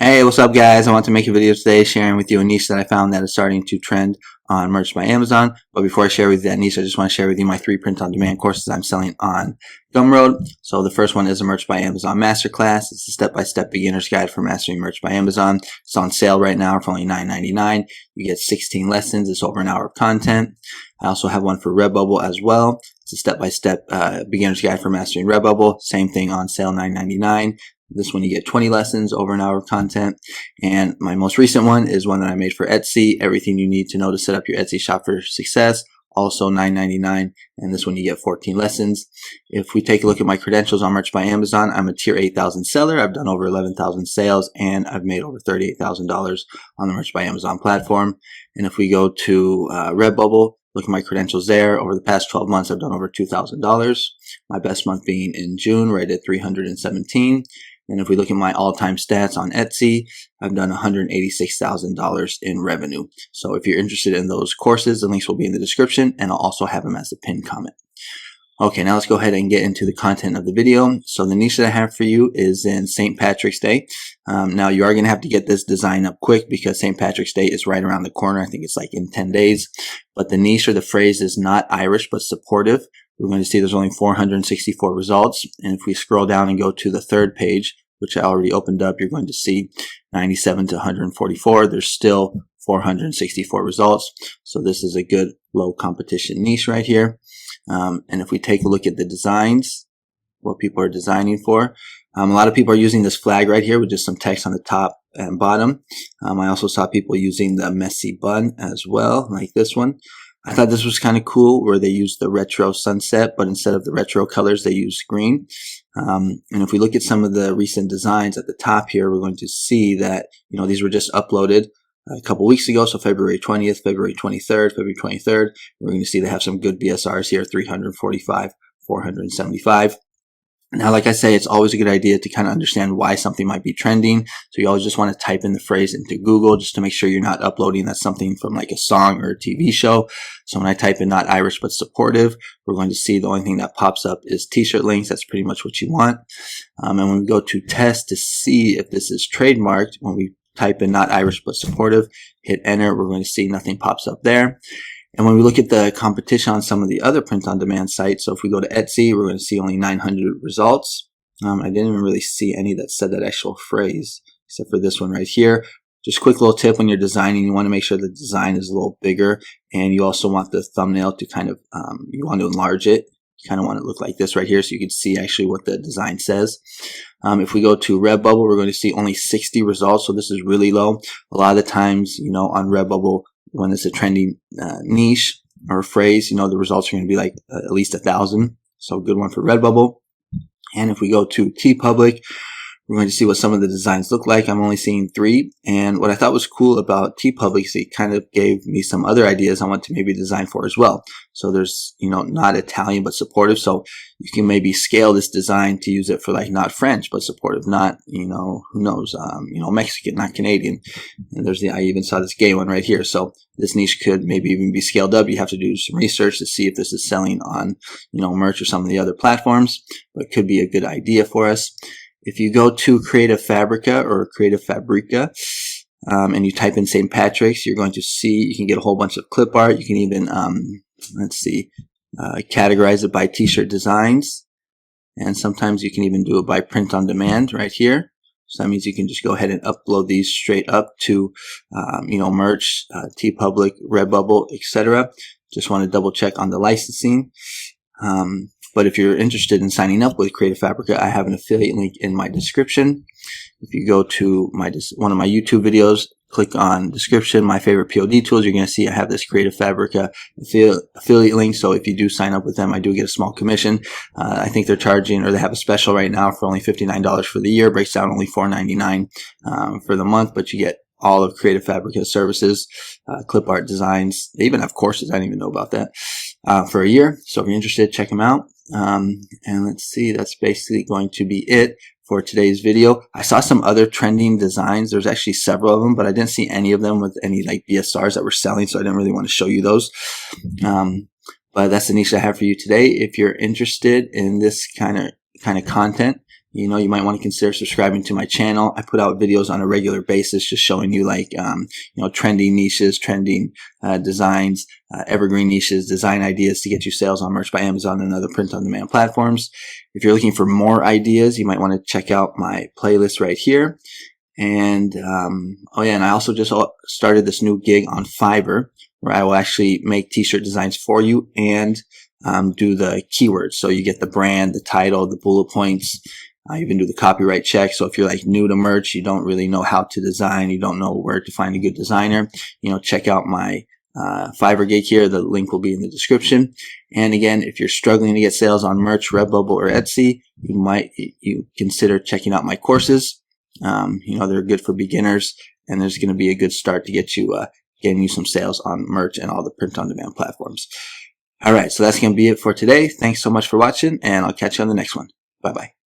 Hey, what's up guys? I want to make a video today sharing with you a niche that I found that is starting to trend on Merch by Amazon. But before I share with you that niche, I just want to share with you my 3 print-on-demand courses I'm selling on Gumroad. So the first one is a Merch by Amazon Masterclass. It's a step-by-step beginner's guide for mastering Merch by Amazon. It's on sale right now for only $9.99. You get 16 lessons. It's over an hour of content. I also have one for Redbubble as well. It's a step-by-step beginner's guide for mastering Redbubble. Same thing, on sale, $9.99. This one you get 20 lessons, over an hour of content. And my most recent one is one that I made for Etsy. Everything you need to know to set up your Etsy shop for success. Also $9.99. And this one you get 14 lessons. If we take a look at my credentials on Merch by Amazon, I'm a tier 8,000 seller. I've done over 11,000 sales and I've made over $38,000 on the Merch by Amazon platform. And if we go to Redbubble, look at my credentials there. Over the past 12 months, I've done over $2,000. My best month being in June, right at 317. And if we look at my all-time stats on Etsy, I've done $186,000 in revenue. So if you're interested in those courses, the links will be in the description, and I'll also have them as a pinned comment. Okay, now let's go ahead and get into the content of the video. So the niche that I have for you is in St. Patrick's Day. Now you are going to have to get this design up quick because St. Patrick's Day is right around the corner. I think it's like in 10 days. But the niche or the phrase is not Irish, but supportive. We're going to see there's only 464 results. And if we scroll down and go to the third page, which I already opened up, you're going to see 97 to 144. There's still 464 results. So this is a good low competition niche right here. And if we take a look at the designs, what people are designing for, a lot of people are using this flag right here with just some text on the top and bottom. I also saw people using the messy bun as well, like this one. I thought this was kind of cool where they used the retro sunset, but instead of the retro colors, they used green. And if we look at some of the recent designs at the top here, we're going to see that, these were just uploaded a couple weeks ago. So February 20th, February 23rd, February 23rd. We're going to see they have some good BSRs here, 345, 475. Now, like I say, it's always a good idea to kind of understand why something might be trending. So you always just want to type in the phrase into Google just to make sure you're not uploading that's something from like a song or a TV show. So when I type in not Irish but supportive, we're going to see the only thing that pops up is t-shirt links. That's pretty much what you want. And when we go to test to see if this is trademarked, when we type in not Irish but supportive, hit enter, we're going to see nothing pops up there. And when we look at the competition on some of the other print-on-demand sites, so if we go to Etsy, we're going to see only 900 results. I didn't even really see any that said that actual phrase, except for this one right here. Just quick little tip when you're designing, you want to make sure the design is a little bigger, and you also want the thumbnail to kind of, you want to enlarge it. You kind of want it to look like this right here so you can see actually what the design says. If we go to Redbubble, we're going to see only 60 results, so this is really low. A lot of the times, on Redbubble, when it's a trending niche or phrase, the results are going to be like at least 1,000. So good one for Redbubble. And if we go to TeePublic, we're going to see what some of the designs look like. I'm only seeing 3. And what I thought was cool about TeePublic is it kind of gave me some other ideas I want to maybe design for as well. So there's, not Italian but supportive. So you can maybe scale this design to use it for like not French but supportive, not, who knows, Mexican, not Canadian. And I even saw this gay one right here. So this niche could maybe even be scaled up. You have to do some research to see if this is selling on, Merch or some of the other platforms, but it could be a good idea for us. If you go to Creative Fabrica or Creative Fabrica, and you type in St. Patrick's, you're going to see you can get a whole bunch of clip art. You can even, categorize it by t-shirt designs. And sometimes you can even do it by print on demand right here. So that means you can just go ahead and upload these straight up to, Merch, TeePublic, Redbubble, etc. Just want to double check on the licensing. But if you're interested in signing up with Creative Fabrica, I have an affiliate link in my description. If you go to one of my YouTube videos, click on description, my favorite POD tools, you're going to see I have this Creative Fabrica affiliate link. So if you do sign up with them, I do get a small commission. I think they're charging, or they have a special right now for only $59 for the year. Breaks down only $4.99 for the month, but you get all of Creative Fabrica services, clip art designs. They even have courses. I didn't even know about that, for a year. So if you're interested, check them out. And let's see, that's basically going to be it for today's video. I saw some other trending designs. There's actually several of them, but I didn't see any of them with any like BSRs that were selling, so I didn't really want to show you those. But that's the niche I have for you today. If you're interested in this kind of content, you might want to consider subscribing to my channel. I put out videos on a regular basis, just showing you like, trending niches, trending designs, evergreen niches, design ideas to get you sales on Merch by Amazon and other print-on-demand platforms. If you're looking for more ideas, you might want to check out my playlist right here. And, and I also just started this new gig on Fiverr where I will actually make t-shirt designs for you and do the keywords. So you get the brand, the title, the bullet points. I even do the copyright check. So if you're like new to merch, you don't really know how to design, you don't know where to find a good designer, check out my Fiverr gig here. The link will be in the description. And again, if you're struggling to get sales on merch, Redbubble, or Etsy, you consider checking out my courses. They're good for beginners, and there's going to be a good start to get you getting you some sales on merch and all the print-on-demand platforms. All right, so that's going to be it for today. Thanks so much for watching, and I'll catch you on the next one. Bye-bye.